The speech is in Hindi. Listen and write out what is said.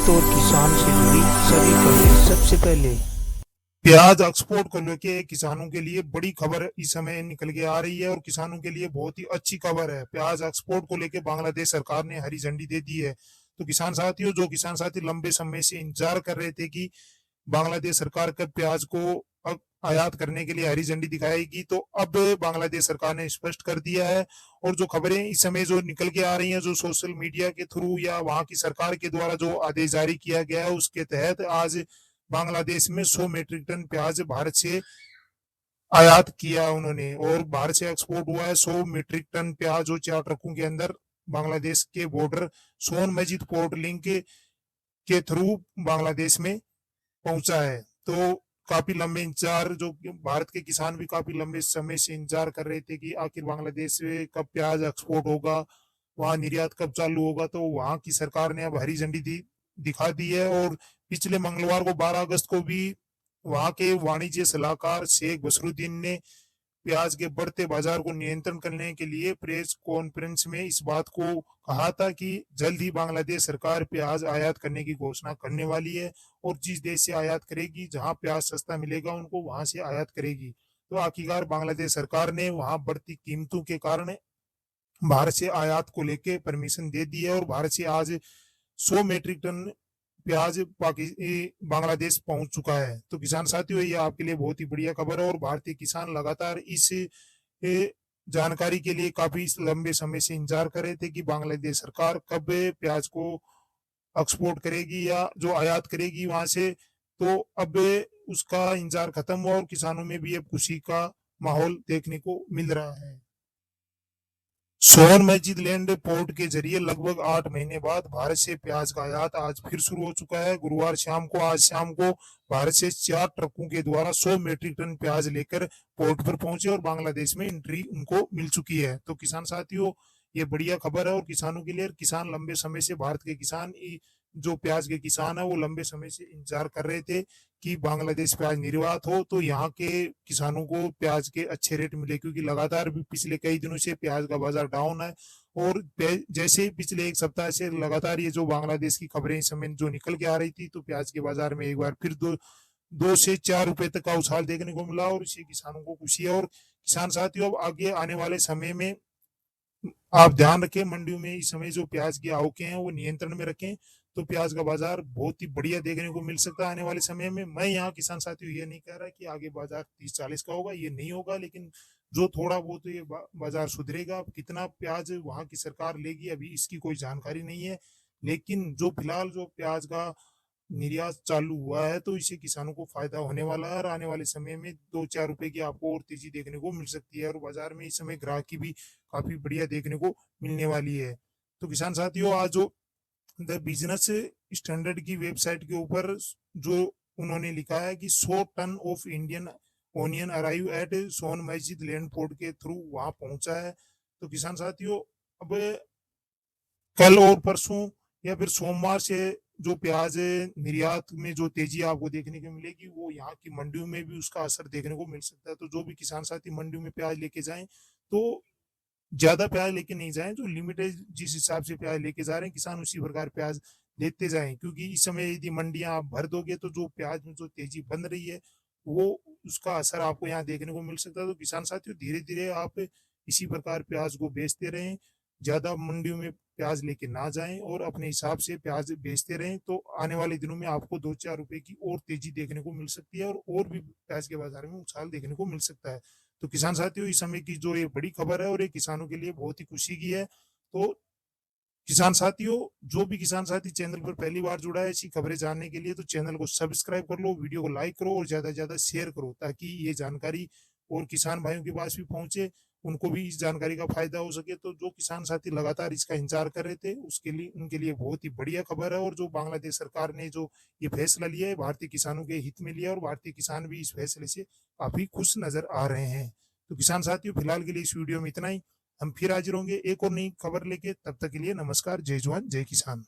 भारत और किसान से जुड़ी सभी खबरें सबसे पहले। प्याज एक्सपोर्ट को लेके किसानों के लिए बड़ी खबर इस समय निकल के आ रही है और किसानों के लिए बहुत ही अच्छी खबर है। प्याज एक्सपोर्ट को लेके बांग्लादेश सरकार ने हरी झंडी दे दी है। तो किसान साथी लंबे समय से इंतजार कर रहे थे कि बांग्लादेश सरकार कब प्याज को आयात करने के लिए हरी झंडी दिखाएगी, तो अब बांग्लादेश सरकार ने स्पष्ट कर दिया है। और जो खबरें इस समय जो निकल के आ रही हैं, जो सोशल मीडिया के थ्रू या वहां की सरकार के द्वारा जो आदेश जारी किया गया है, उसके तहत आज बांग्लादेश में 100 मीट्रिक टन प्याज भारत से आयात किया उन्होंने और भारत से एक्सपोर्ट हुआ है। 100 मीट्रिक टन प्याज जो 4 ट्रकों के अंदर बांग्लादेश के बॉर्डर सोन मस्जिद पोर्ट लिंक के थ्रू बांग्लादेश में पहुंचा है। तो काफी लंबे इंतजार, जो भारत के किसान भी काफी लंबे समय से इंतजार कर रहे थे कि आखिर बांग्लादेश से कब प्याज एक्सपोर्ट होगा, वहां निर्यात कब चालू होगा। तो वहां की सरकार ने अब हरी झंडी दिखा दी है। और पिछले मंगलवार को 12 अगस्त को भी वहां के वाणिज्य सलाहकार शेख बसरुद्दीन ने प्याज के बढ़ते बाजार को नियंत्रण करने के लिए प्रेस कॉन्फ्रेंस में इस बात को कहा था कि जल्द ही बांग्लादेश सरकार प्याज आयात करने की घोषणा करने वाली है और जिस देश से आयात करेगी, जहां प्याज सस्ता मिलेगा, उनको वहां से आयात करेगी। तो आखिरकार बांग्लादेश सरकार ने वहां बढ़ती कीमतों के कारण भारत से आयात को लेके परमिशन दे दी है और भारत से आज 100 मीट्रिक टन प्याज बांग्लादेश पहुंच चुका है। तो किसान साथियों, ये आपके लिए बहुत ही बढ़िया खबर है और भारतीय किसान लगातार इस जानकारी के लिए काफी लंबे समय से इंतजार कर रहे थे कि बांग्लादेश सरकार कब प्याज को एक्सपोर्ट करेगी या जो आयात करेगी वहां से। तो अब उसका इंतजार खत्म हुआ और किसानों में भी अब खुशी का माहौल देखने को मिल रहा है। सोन मस्जिद लैंड पोर्ट के जरिए लगभग 8 महीने बाद भारत से प्याज का आयात आज फिर शुरू हो चुका है। गुरुवार आज शाम को भारत से 4 ट्रकों के द्वारा 100 मीट्रिक टन प्याज लेकर पोर्ट पर पहुंचे और बांग्लादेश में एंट्री उनको मिल चुकी है। तो किसान साथियों, ये बढ़िया खबर है और किसानों के लिए। किसान लंबे समय से, भारत के किसान, जो प्याज के किसान है, वो लंबे समय से इंतजार कर रहे थे कि बांग्लादेश प्याज निर्यात हो तो यहाँ के किसानों को प्याज के अच्छे रेट मिले, क्योंकि लगातार भी पिछले कई दिनों से प्याज का बाजार डाउन है। और जैसे पिछले एक सप्ताह से लगातार ये जो बांग्लादेश की खबरें इस समय जो निकल के आ रही थी, तो प्याज के बाजार में एक बार फिर 2 से 4 रुपए तक का उछाल देखने को मिला और इससे किसानों को खुशी है। और किसान साथियों, अब आगे आने वाले समय में आप ध्यान रखें, मंडियों में इस समय जो प्याज की आवकें हैं वो नियंत्रण में रखें, तो प्याज का बाजार बहुत ही बढ़िया देखने को मिल सकता है आने वाले समय में। मैं यहाँ किसान साथियों ये नहीं कह रहा कि आगे बाजार 30-40 का होगा, ये नहीं होगा, लेकिन जो थोड़ा बहुत तो ये बाजार सुधरेगा। अब कितना प्याज वहां की सरकार लेगी अभी इसकी कोई जानकारी नहीं है, लेकिन जो फिलहाल जो प्याज का निर्यात चालू हुआ है तो इससे किसानों को फायदा होने वाला है और आने वाले समय में 2-4 रुपए की आपको और तेजी देखने को मिल सकती है और बाजार में इस समय ग्राहकी भी काफी बढ़िया देखने को मिलने वाली है। तो किसान साथियों, आज जो द बिजनेस स्टैंडर्ड की वेबसाइट के ऊपर जो उन्होंने लिखा है कि 100 ton of Indian onion arrive at Sona Masjid land port के थ्रू वहां पहुंचा है। तो किसान साथियों, अब कल और परसों या फिर सोमवार से जो प्याज निर्यात में जो तेजी आपको देखने को मिलेगी, वो यहाँ की मंडियों में भी उसका असर देखने को मिल सकता है। तो जो भी किसान साथी मंडियों में प्याज लेके जाएं, तो ज्यादा प्याज लेके नहीं जाएं, जो लिमिटेड जिस हिसाब से प्याज लेके जा रहे हैं किसान, उसी प्रकार प्याज लेते जाएं, क्योंकि इस समय यदि मंडियां आप भर दोगे तो जो प्याज में जो तेजी बन रही है वो उसका असर आपको यहाँ देखने को मिल सकता है। तो किसान साथियों, धीरे धीरे आप इसी प्रकार प्याज को बेचते रहें, ज्यादा मंडियों में प्याज लेके ना जाएं और अपने हिसाब से प्याज बेचते रहें। तो आने वाले दिनों में आपको 2-4 रुपए की और तेजी देखने को मिल सकती है और भी प्याज के बाजार में उछाल देखने को मिल सकता है। तो किसान साथियों, इस समय की जो ये बड़ी खबर है और ये किसानों के लिए बहुत ही खुशी की है। तो किसान साथियों, जो भी किसान साथी चैनल पर पहली बार जुड़ा है ऐसी खबरें जानने के लिए, तो चैनल को सब्सक्राइब कर लो, वीडियो को लाइक करो और ज्यादा से ज्यादा शेयर करो, ताकि ये जानकारी और किसान भाइयों के पास भी पहुंचे, उनको भी इस जानकारी का फायदा हो सके। तो जो किसान साथी लगातार इसका इंतजार कर रहे थे उसके लिए, उनके लिए बहुत ही बढ़िया खबर है। और जो बांग्लादेश सरकार ने जो ये फैसला लिया है, भारतीय किसानों के हित में लिया और भारतीय किसान भी इस फैसले से काफी खुश नजर आ रहे हैं। तो किसान साथियों, फिलहाल के लिए इस वीडियो में इतना ही। हम फिर हाजिर होंगे एक और नई खबर लेके, तब तक के लिए नमस्कार, जय जवान जय किसान।